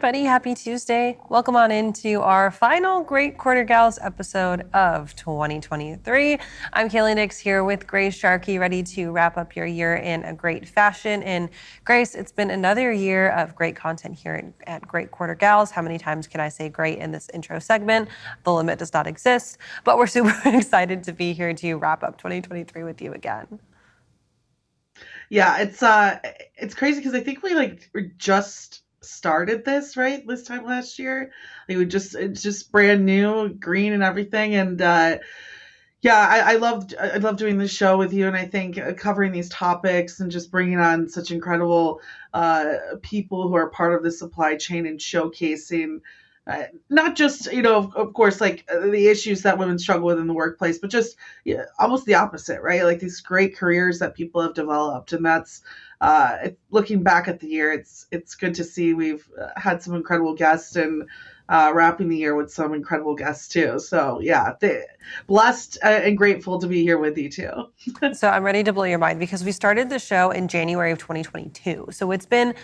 everybody. Happy Tuesday. Welcome on into our final Great Quarter Gals episode of 2023. I'm Kaylee Nix here with Grace Sharkey, ready to wrap up your year in a great fashion. And Grace, it's been another year of great content here at Great Quarter Gals. How many times can I say great in this intro segment? The limit does not exist, but we're super excited to be here to wrap up 2023 with you again. Yeah, it's crazy because I think we just started this this time last year. It's just brand new, green and everything, and yeah, I love doing this show with you, and I think covering these topics and just bringing on such incredible people who are part of the supply chain and showcasing. Not just, of course, the issues that women struggle with in the workplace, but just almost the opposite, right? Like these great careers that people have developed, and that's looking back at the year, it's good to see we've had some incredible guests and wrapping the year with some incredible guests too. So yeah, blessed and grateful to be here with you too. So I'm ready to blow your mind because we started the show in January of 2022. So we've done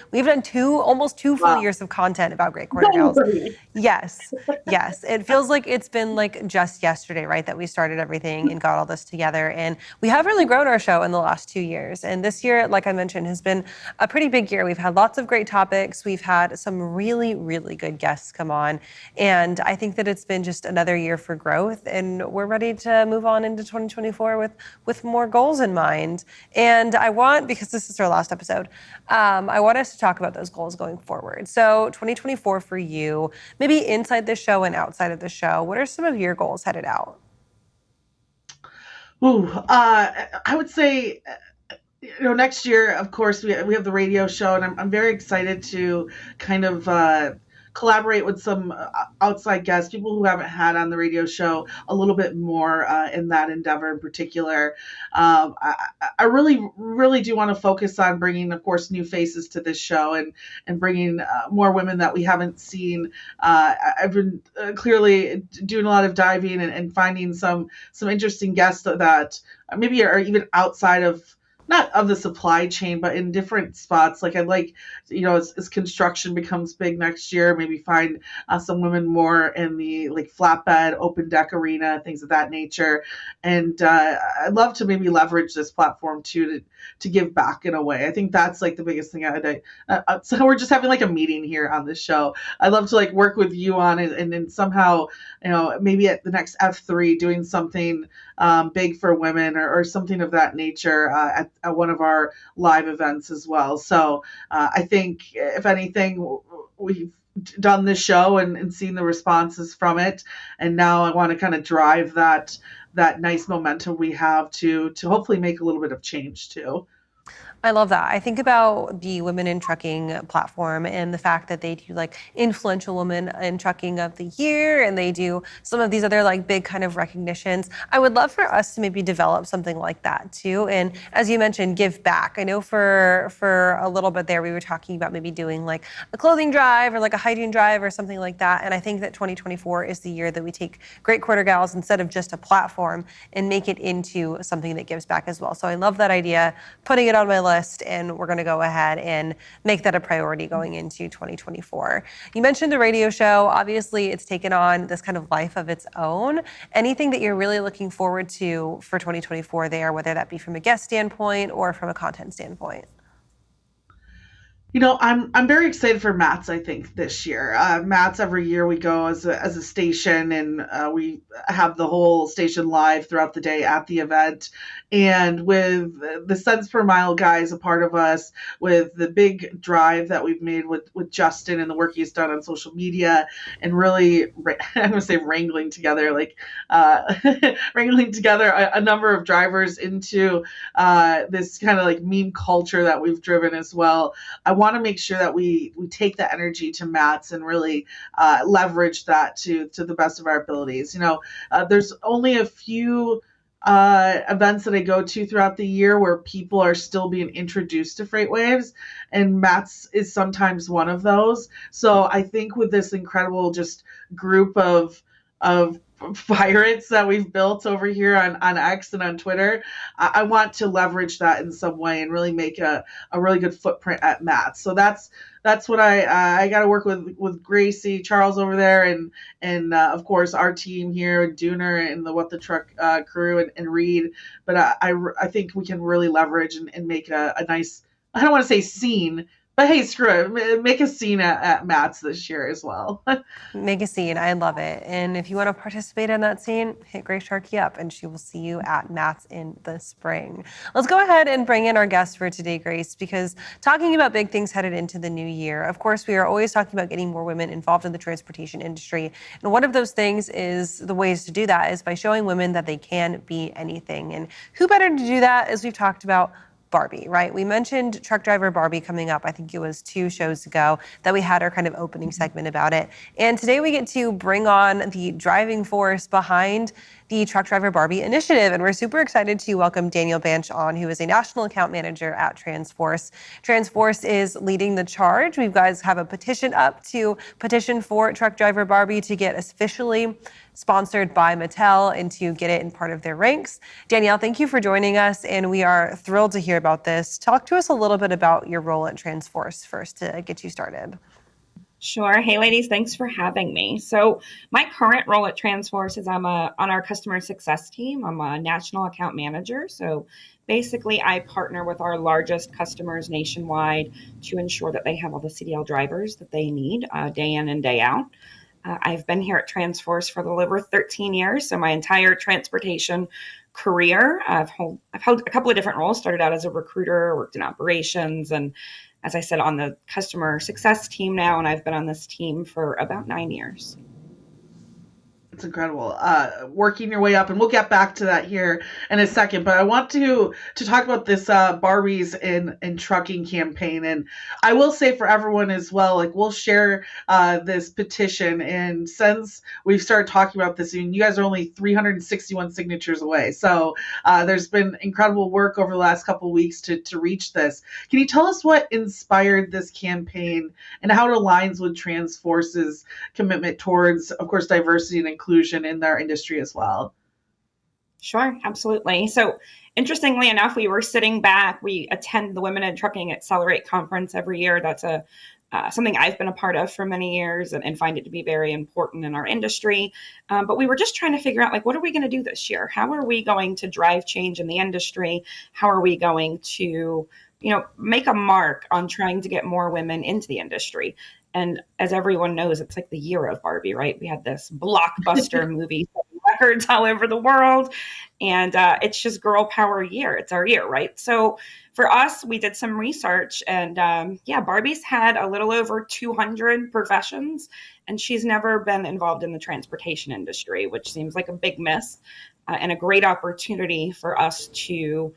almost two full years of content about Great Quarter Gals. Yes. It feels like it's been like just yesterday, right, that we started everything and got all this together. And we have really grown our show in the last 2 years. And this year, like I mentioned, has been a pretty big year. We've had lots of great topics. We've had some really, really good guests come on. And I think that it's been just another year for growth. And we're ready to move on into 2024 with more goals in mind. And because this is our last episode, I want us to talk about those goals going forward. So 2024 for you, maybe inside the show and outside of the show, what are some of your goals headed out? I would say, next year, of course, we have the radio show, and I'm very excited to kind of collaborate with some outside guests, people who haven't had on the radio show a little bit more in that endeavor in particular. I really, really do want to focus on bringing, of course, new faces to this show and bringing more women that we haven't seen. I've been clearly doing a lot of diving and finding some interesting guests that maybe are even outside of, not of the supply chain, but in different spots. Like I'd like, as construction becomes big next year, maybe find some women more in the flatbed, open deck arena, things of that nature. And I'd love to maybe leverage this platform too to give back in a way. I think that's the biggest thing. So we're just having a meeting here on this show. I'd love to work with you on it, and then somehow, maybe at the next F3 doing something big for women or something of that nature at one of our live events as well. So I think, if anything, we've done this show and seen the responses from it, and now I want to kind of drive that nice momentum we have to hopefully make a little bit of change too. I love that. I think about the Women in Trucking platform and the fact that they do influential women in trucking of the year, and they do some of these other big kind of recognitions. I would love for us to maybe develop something like that too. And as you mentioned, give back. I know for a little bit there, we were talking about maybe doing a clothing drive or a hygiene drive or something like that. And I think that 2024 is the year that we take Great Quarter Gals instead of just a platform and make it into something that gives back as well. So I love that idea, putting it on my list, and we're going to go ahead and make that a priority going into 2024. You mentioned the radio show. Obviously, it's taken on this kind of life of its own. Anything that you're really looking forward to for 2024 there, whether that be from a guest standpoint or from a content standpoint? I'm very excited for Mats, I think, this year. Mats, every year we go as a station, and we have the whole station live throughout the day at the event. And with the cents per mile guys a part of us, with the big drive that we've made with Justin and the work he's done on social media, and really, I'm going to say wrangling together, wrangling together a number of drivers into this kind of meme culture that we've driven as well. I want to make sure that we take that energy to Mats and really leverage that to the best of our abilities. There's only a few events that I go to throughout the year where people are still being introduced to FreightWaves, and Mats is sometimes one of those. So I think with this incredible just group of pirates that we've built over here on X and on Twitter. I want to leverage that in some way and really make a really good footprint at Matt's. So that's what I got to work with Gracie, Charles over there, and of course our team here, Dooner and the What the Truck crew and Reed. But I think we can really leverage and make a nice, I don't want to say scene, but hey, screw it, make a scene at Matt's this year as well. Make a scene. I love it. And if you want to participate in that scene, hit Grace Sharkey up and she will see you at Matt's in the spring. Let's go ahead and bring in our guest for today, Grace, because talking about big things headed into the new year, of course, we are always talking about getting more women involved in the transportation industry. And one of those things is the ways to do that is by showing women that they can be anything. And who better to do that, as we've talked about, Barbie, right? We mentioned truck driver Barbie coming up. I think it was 2 shows ago that we had our kind of opening segment about it. And today we get to bring on the driving force behind the Truck Driver Barbie initiative. And we're super excited to welcome Danielle Bansch on, who is a national account manager at TransForce. TransForce is leading the charge. We guys have a petition up to petition for Truck Driver Barbie to get officially sponsored by Mattel and to get it in part of their ranks. Danielle, thank you for joining us, and we are thrilled to hear about this. Talk to us a little bit about your role at TransForce first to get you started. Sure. Hey, ladies, thanks for having me. So my current role at TransForce is I'm on our customer success team. I'm a national account manager. So basically, I partner with our largest customers nationwide to ensure that they have all the CDL drivers that they need day in and day out. I've been here at TransForce for a little over 13 years, so my entire transportation career. I've held a couple of different roles. Started out as a recruiter, worked in operations, and as I said, on the customer success team now, and I've been on this team for about 9 years. It's incredible. Working your way up, and we'll get back to that here in a second. But I want to talk about this Barbies in trucking campaign, and I will say for everyone as well, like we'll share this petition, and since we've started talking about this, and you guys are only 361 signatures away, so there's been incredible work over the last couple of weeks to reach this. Can you tell us what inspired this campaign and how it aligns with TransForce's commitment towards, of course, diversity and inclusion in their industry as well? Sure, absolutely. So interestingly enough, we were sitting back. We attend the Women in Trucking Accelerate conference every year. That's something I've been a part of for many years and find it to be very important in our industry. But we were just trying to figure out, like, what are we going to do this year? How are we going to drive change in the industry? How are we going to, make a mark on trying to get more women into the industry? And as everyone knows, it's like the year of Barbie, right? We had this blockbuster movie, records all over the world. And it's just girl power year. It's our year, right? So for us, we did some research, and Barbie's had a little over 200 professions, and she's never been involved in the transportation industry, which seems like a big miss and a great opportunity for us to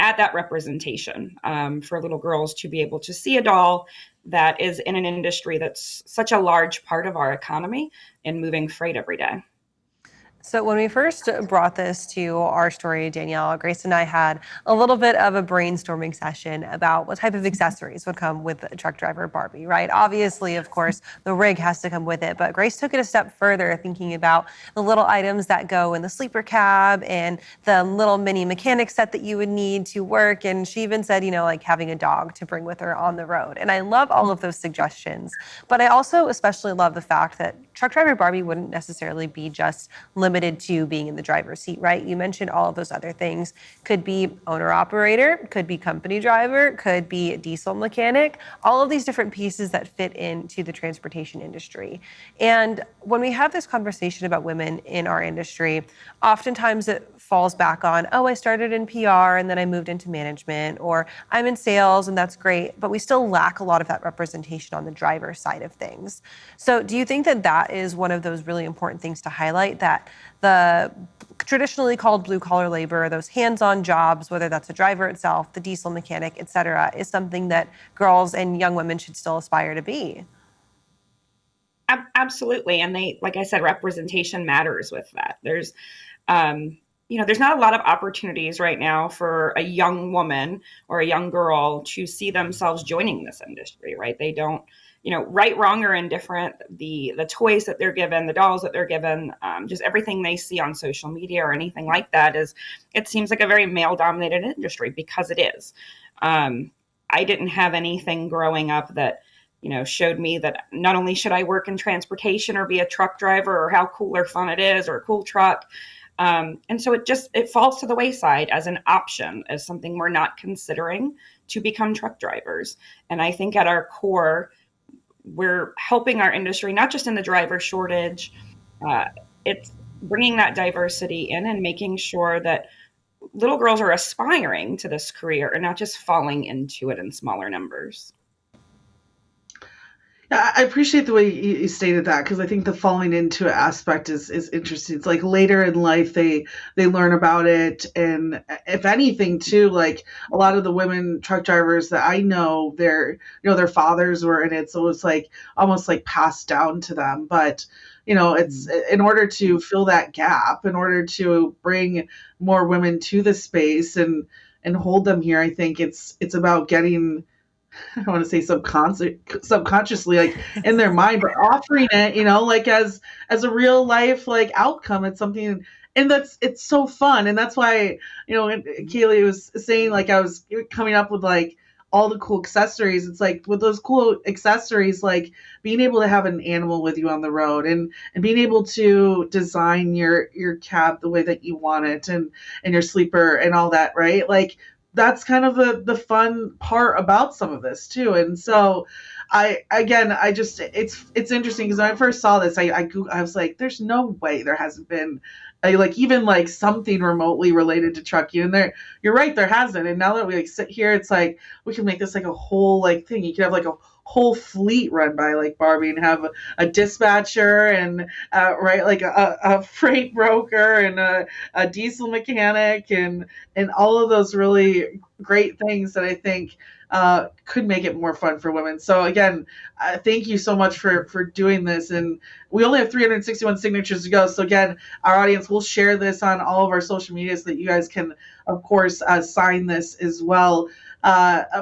add that representation for little girls to be able to see a doll that is in an industry that's such a large part of our economy and moving freight every day. So when we first brought this to our story, Danielle, Grace and I had a little bit of a brainstorming session about what type of accessories would come with a truck driver Barbie, right? Obviously, of course, the rig has to come with it, but Grace took it a step further, thinking about the little items that go in the sleeper cab and the little mini mechanic set that you would need to work. And she even said, like having a dog to bring with her on the road. And I love all of those suggestions, but I also especially love the fact that truck driver Barbie wouldn't necessarily be just limited to being in the driver's seat, right? You mentioned all of those other things. Could be owner operator, could be company driver, could be diesel mechanic, all of these different pieces that fit into the transportation industry. And when we have this conversation about women in our industry, oftentimes it falls back on, I started in PR and then I moved into management, or I'm in sales and that's great, but we still lack a lot of that representation on the driver side of things. So do you think that that is one of those really important things to highlight, that the traditionally called blue collar labor, those hands-on jobs, whether that's a driver itself, the diesel mechanic, et cetera, is something that girls and young women should still aspire to be? Absolutely. And like I said, representation matters with that. There's not a lot of opportunities right now for a young woman or a young girl to see themselves joining this industry, right? They don't right, wrong, or indifferent, the toys that they're given, the dolls that they're given, just everything they see on social media or anything like that it seems like a very male dominated industry, because it is. I didn't have anything growing up that, showed me that not only should I work in transportation or be a truck driver or how cool or fun it is or a cool truck. And so it falls to the wayside as an option, as something we're not considering to become truck drivers. And I think at our core, we're helping our industry, not just in the driver shortage, it's bringing that diversity in and making sure that little girls are aspiring to this career and not just falling into it in smaller numbers. Yeah, I appreciate the way you stated that, because I think the falling into it aspect is interesting. It's like later in life they learn about it, and if anything too, like a lot of the women truck drivers that I know, their fathers were in it, so it's like almost like passed down to them. But it's in order to fill that gap, in order to bring more women to the space and hold them here, I think it's about getting, I don't want to say subconsciously, like in their mind, but offering it, like as a real life like outcome. It's something, and it's so fun, and that's why Kaylee was saying, like, I was coming up with like all the cool accessories. It's like with those cool accessories, like being able to have an animal with you on the road, and being able to design your cab the way that you want it, and your sleeper and all that, right? Like that's kind of the fun part about some of this too. And so I just, it's interesting, because when I first saw this, I was like, there's no way there hasn't been even like something remotely related to trucking. And you're right, there hasn't. And now that we like sit here, it's like we can make this like a whole like thing. You could have like a whole fleet run by like Barbie, and have a dispatcher, and right, like a freight broker, and a diesel mechanic, and all of those really great things that I think could make it more fun for women. So again, thank you so much for doing this. And we only have 361 signatures to go. So again, our audience will share this on all of our social media so that you guys can, of course, sign this as well.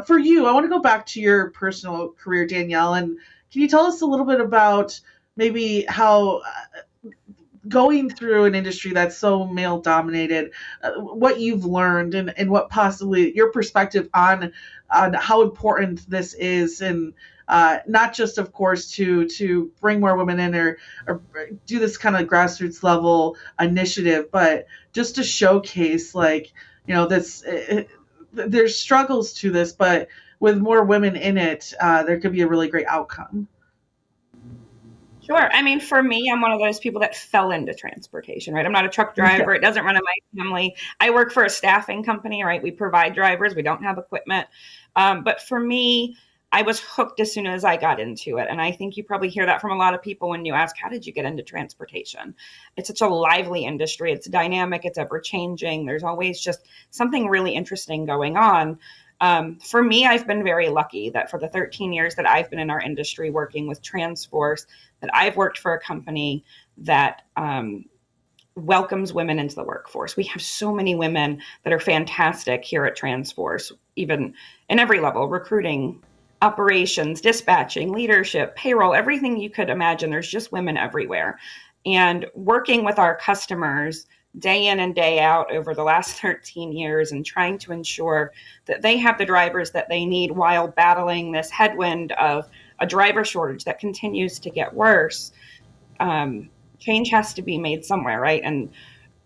For you, I want to go back to your personal career, Danielle, and can you tell us a little bit about maybe how going through an industry that's so male dominated, what you've learned, and what possibly your perspective on how important this is, and not just, of course, to bring more women in, or do this kind of grassroots level initiative, but just to showcase, like, this. There's struggles to this, but with more women in it, there could be a really great outcome. Sure. I mean, for me, I'm one of those people that fell into transportation, right? I'm not a truck driver. It doesn't run in my family. I work for a staffing company, right? We provide drivers. We don't have equipment. But for me, I was hooked as soon as I got into it. And I think you probably hear that from a lot of people when you ask, how did you get into transportation? It's such a lively industry. It's dynamic. It's ever changing. There's always just something really interesting going on. For me, I've been very lucky that for the 13 years that I've been in our industry working with TransForce, that I've worked for a company that welcomes women into the workforce. We have so many women that are fantastic here at TransForce, even in every level: recruiting, operations, dispatching, leadership, payroll, everything you could imagine. There's just women everywhere. And working with our customers day in and day out over the last 13 years, and trying to ensure that they have the drivers that they need while battling this headwind of a driver shortage that continues to get worse. Change has to be made somewhere, right? And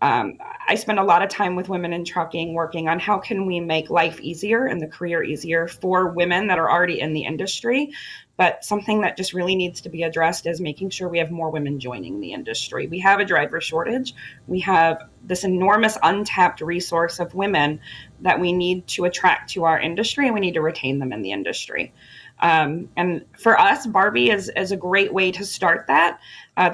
I spend a lot of time with women in trucking, working on how can we make life easier and the career easier for women that are already in the industry. But something that just really needs to be addressed is making sure we have more women joining the industry. We have a driver shortage. We have this enormous untapped resource of women that we need to attract to our industry, and we need to retain them in the industry. And for us, Barbie is a great way to start that.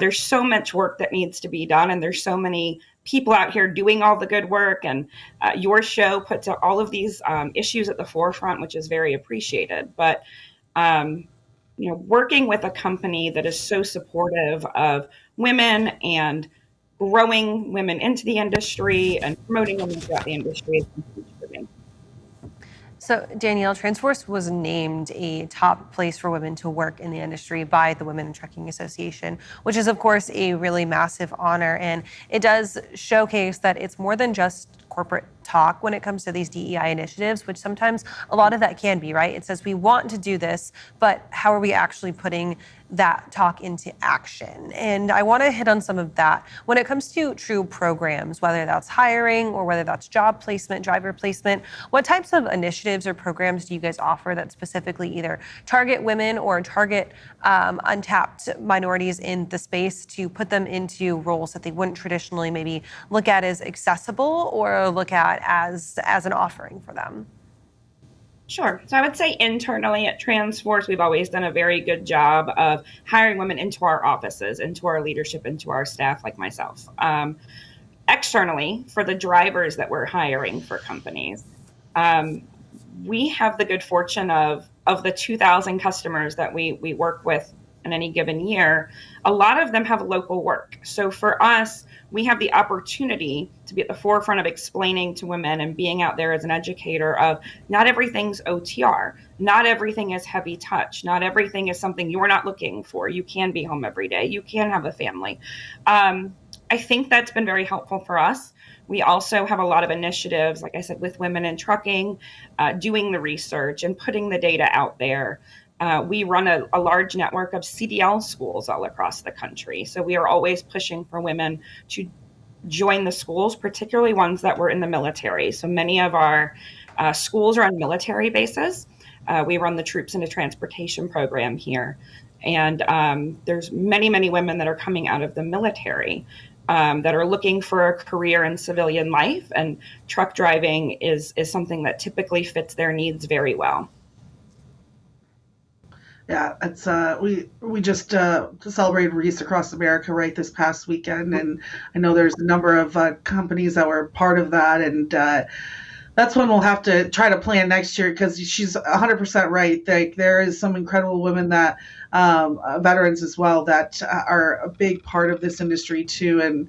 There's so much work that needs to be done, and there's so many people out here doing all the good work. And your show puts all of these issues at the forefront, which is very appreciated. But working with a company that is so supportive of women and growing women into the industry and promoting women throughout the industry is huge for me. So, Danielle, TransForce was named a top place for women to work in the industry by the Women in Trucking Association, which is, of course, a really massive honor. And it does showcase that it's more than just corporate talk when it comes to these DEI initiatives, which sometimes a lot of that can be, right? It says we want to do this, but how are we actually putting that talk into action? And I want to hit on some of that. When it comes to true programs, whether that's hiring or whether that's job placement, driver placement, what types of initiatives or programs do you guys offer that specifically either target women or target untapped minorities in the space to put them into roles that they wouldn't traditionally maybe look at as accessible or look at as an offering for them? Sure. So I would say internally at TransForce, we've always done a very good job of hiring women into our offices, into our leadership, into our staff, like myself. Externally, for the drivers that we're hiring for companies, we have the good fortune of the 2,000 customers that we work with in any given year, a lot of them have local work. So for us, we have the opportunity to be at the forefront of explaining to women and being out there as an educator of not everything's OTR, not everything is heavy touch, not everything is something you're not looking for. You can be home every day. You can have a family. I think that's been very helpful for us. We also have a lot of initiatives, like I said, with women in trucking, doing the research and putting the data out there. We run a large network of CDL schools all across the country. So we are always pushing for women to join the schools, particularly ones that were in the military. So many of our schools are on military bases. We run the Troops into Transportation program here. And there's many, many women that are coming out of the military that are looking for a career in civilian life. And truck driving is something that typically fits their needs very well. Yeah, it's we just celebrated Reese Across America right this past weekend, and I know there's a number of companies that were part of that, and that's when we'll have to try to plan next year because she's 100% right. There is some incredible women that veterans as well that are a big part of this industry too, and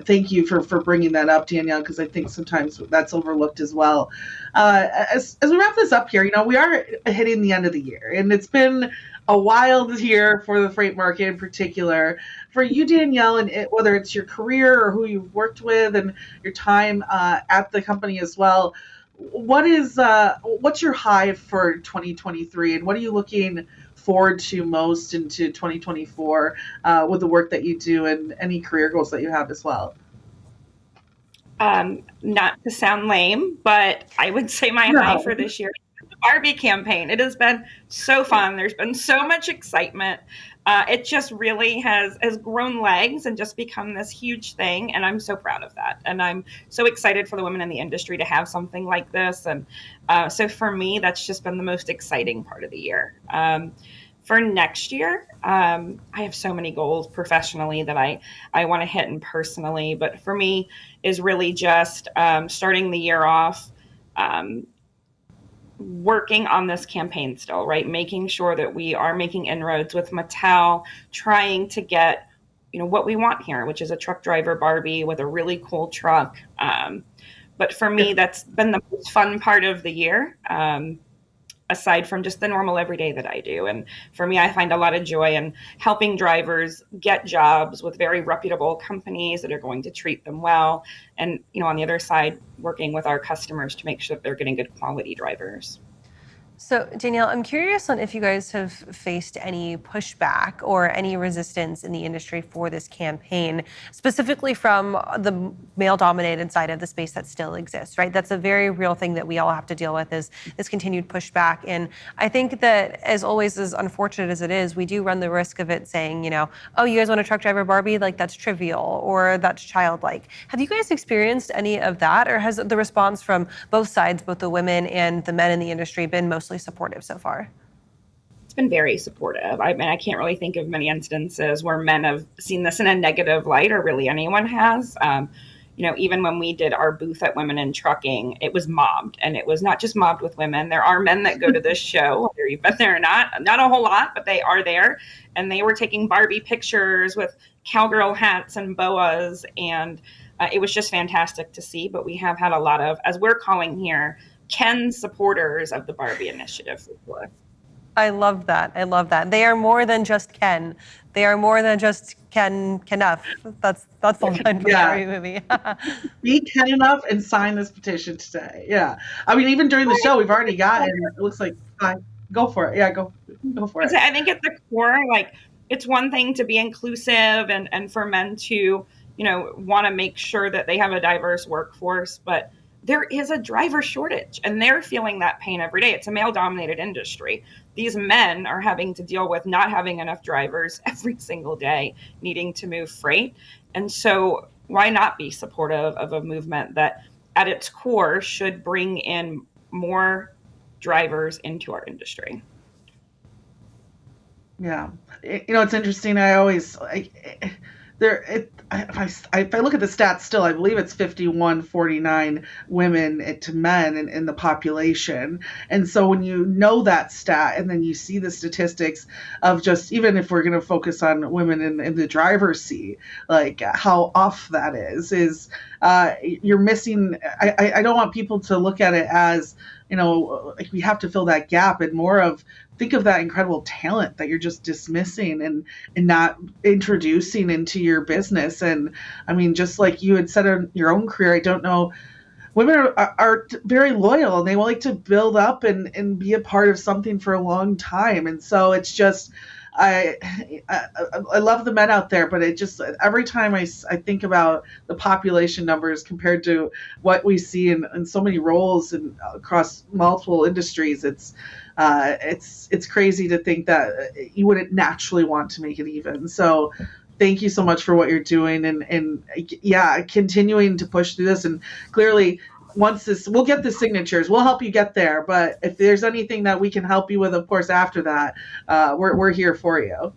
thank you for bringing that up, Danielle, because I think sometimes that's overlooked as well. As we wrap this up here, we are hitting the end of the year, and it's been a wild year for the freight market in particular. For you, Danielle, and whether it's your career or who you've worked with and your time at the company as well, what's your high for 2023, and what are you looking forward to most into 2024 with the work that you do and any career goals that you have as well? Not to sound lame, but I would say my high for this year is the Barbie campaign. It has been so fun. There's been so much excitement. It just really has grown legs and just become this huge thing. And I'm so proud of that. And I'm so excited for the women in the industry to have something like this. And so for me, that's just been the most exciting part of the year. For next year, I have so many goals professionally that I want to hit and personally, but for me is really just starting the year off working on this campaign still, right? Making sure that we are making inroads with Mattel, trying to get, what we want here, which is a truck driver Barbie with a really cool truck. But for me, that's been the most fun part of the year. Aside from just the normal everyday that I do. And for me, I find a lot of joy in helping drivers get jobs with very reputable companies that are going to treat them well. And, on the other side, working with our customers to make sure that they're getting good quality drivers. So, Danielle, I'm curious on if you guys have faced any pushback or any resistance in the industry for this campaign, specifically from the male-dominated side of the space that still exists, right? That's a very real thing that we all have to deal with is this continued pushback. And I think that, as always, as unfortunate as it is, we do run the risk of it saying, oh, you guys want a truck driver Barbie? Like, that's trivial or that's childlike. Have you guys experienced any of that, or has the response from both sides, both the women and the men in the industry, been mostly supportive so far? It's been very supportive. I mean, I can't really think of many instances where men have seen this in a negative light, or really anyone has. Even when we did our booth at Women in Trucking, it was mobbed, and it was not just mobbed with women. There are men that go to this show, whether you've been there or not a whole lot, but they are there, and they were taking Barbie pictures with cowgirl hats and boas, and it was just fantastic to see. But we have had a lot of, as we're calling here, Ken supporters of the Barbie initiative for sure. I love that. I love that. They are more than just Ken. They are more than just Ken enough. That's the line from the Barbie movie. Be Ken enough and sign this petition today. Yeah. I mean, even during the show, we've already gotten, it looks like, go for it. Yeah, go for it. I think at the core, like, it's one thing to be inclusive and for men to, want to make sure that they have a diverse workforce, but there is a driver shortage and they're feeling that pain every day. It's a male-dominated industry. These men are having to deal with not having enough drivers every single day, needing to move freight. And so why not be supportive of a movement that at its core should bring in more drivers into our industry? Yeah. It's interesting. I always, if I look at the stats still, I believe it's 51-49 women to men in the population. And so when you know that stat and then you see the statistics of just, even if we're going to focus on women in the driver's seat, like how off that is you're missing. I don't want people to look at it as, like we have to fill that gap, and more of think of that incredible talent that you're just dismissing and not introducing into your business. And I mean, just like you had said in your own career, I don't know, women are very loyal and they like to build up and be a part of something for a long time. And so it's just, I love the men out there, but it just, every time I think about the population numbers compared to what we see in so many roles and across multiple industries, it's crazy to think that you wouldn't naturally want to make it even. So thank you so much for what you're doing and continuing to push through this. And clearly, we'll get the signatures, we'll help you get there. But if there's anything that we can help you with, of course, after that, we're here for you.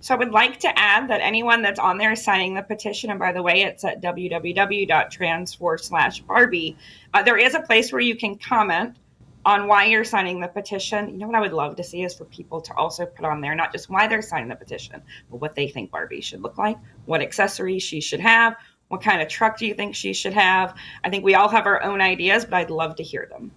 So I would like to add that anyone that's on there signing the petition, and by the way, it's at www.transforce/Barbie, there is a place where you can comment on why you're signing the petition. You know what I would love to see is for people to also put on there, not just why they're signing the petition, but what they think Barbie should look like, what accessories she should have, what kind of truck do you think she should have? I think we all have our own ideas, but I'd love to hear them.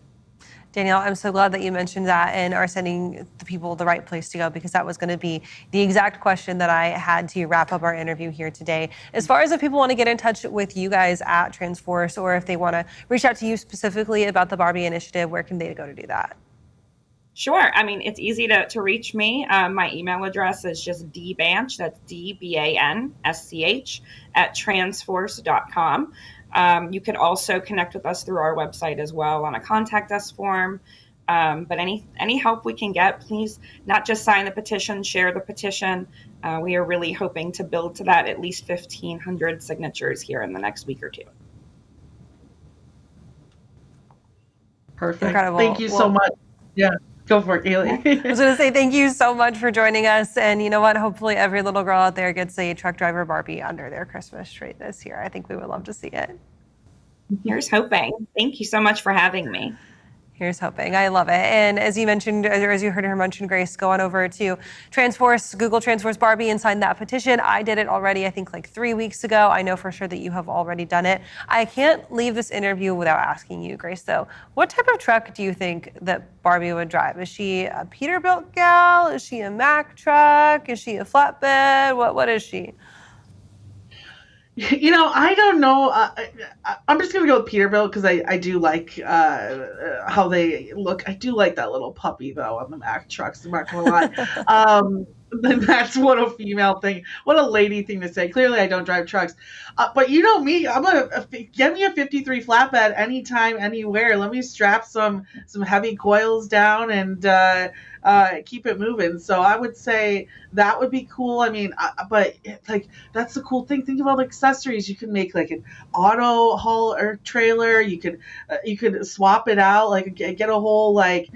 Danielle, I'm so glad that you mentioned that and are sending the people the right place to go, because that was going to be the exact question that I had to wrap up our interview here today. As far as if people want to get in touch with you guys at TransForce, or if they want to reach out to you specifically about the Barbie initiative, where can they go to do that? Sure. I mean, it's easy to reach me. My email address is just dbansch, that's DBANSCH, at transforce.com. You could also connect with us through our website as well on a contact us form. But any help we can get, please not just sign the petition, share the petition. We are really hoping to build to that at least 1,500 signatures here in the next week or two. Perfect. Incredible. Thank you so much. Yeah. Go for it, Kaylee. I was going to say thank you so much for joining us. And you know what? Hopefully every little girl out there gets a truck driver Barbie under their Christmas tree this year. I think we would love to see it. Here's hoping. Thank you so much for having me. Here's hoping. I love it. And as you mentioned, or as you heard her mention, Grace, go on over to TransForce, Google TransForce Barbie and sign that petition. I did it already, I think like 3 weeks ago. I know for sure that you have already done it. I can't leave this interview without asking you, Grace, though, what type of truck do you think that Barbie would drive? Is she a Peterbilt gal? Is she a Mack truck? Is she a flatbed? What is she? I don't know. I'm just going to go with Peterbilt because I do like how they look. I do like that little puppy, though, on the Mack trucks. I'm not going to lie. Then that's what a female thing, what a lady thing to say. Clearly, I don't drive trucks. But you know me, get me a 53 flatbed anytime, anywhere. Let me strap some heavy coils down and keep it moving. So I would say that would be cool. I mean, but like that's the cool thing. Think of all the accessories you can make, like an auto haul or trailer. You could swap it out, like get a whole like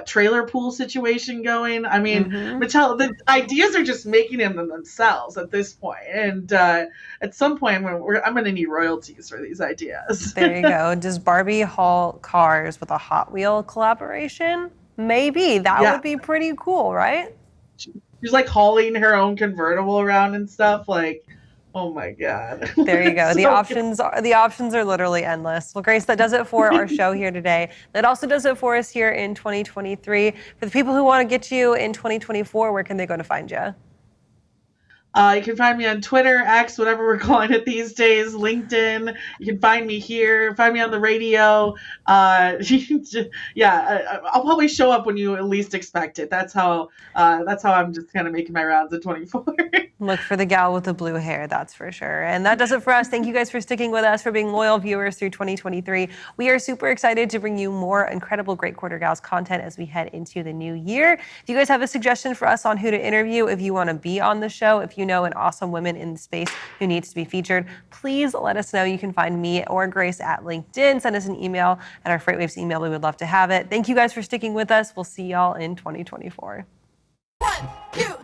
trailer pool situation going. I mean, Mattel, the ideas are just making them themselves at this point. And at some point, I'm going to need royalties for these ideas. There you go. Does Barbie haul cars with a Hot Wheel collaboration? Maybe. That would be pretty cool, right? She's like hauling her own convertible around and stuff. Like, Oh my God. There you go. So The options are literally endless. Well, Grace, that does it for our show here today. That also does it for us here in 2023. For the people who want to get you in 2024, where can they go to find you? You can find me on Twitter, X, whatever we're calling it these days, LinkedIn. You can find me here, find me on the radio. I'll probably show up when you at least expect it. That's how I'm just kind of making my rounds at 24. Look for the gal with the blue hair, that's for sure. And that does it for us. Thank you guys for sticking with us, for being loyal viewers through 2023. We are super excited to bring you more incredible Great Quarter Gals content as we head into the new year. If you guys have a suggestion for us on who to interview, if you want to be on the show, if you know an awesome woman in the space who needs to be featured, please let us know. You can find me or Grace at LinkedIn. Send us an email at our FreightWaves email. We would love to have it. Thank you guys for sticking with us. We'll see y'all in 2024. 1, 2,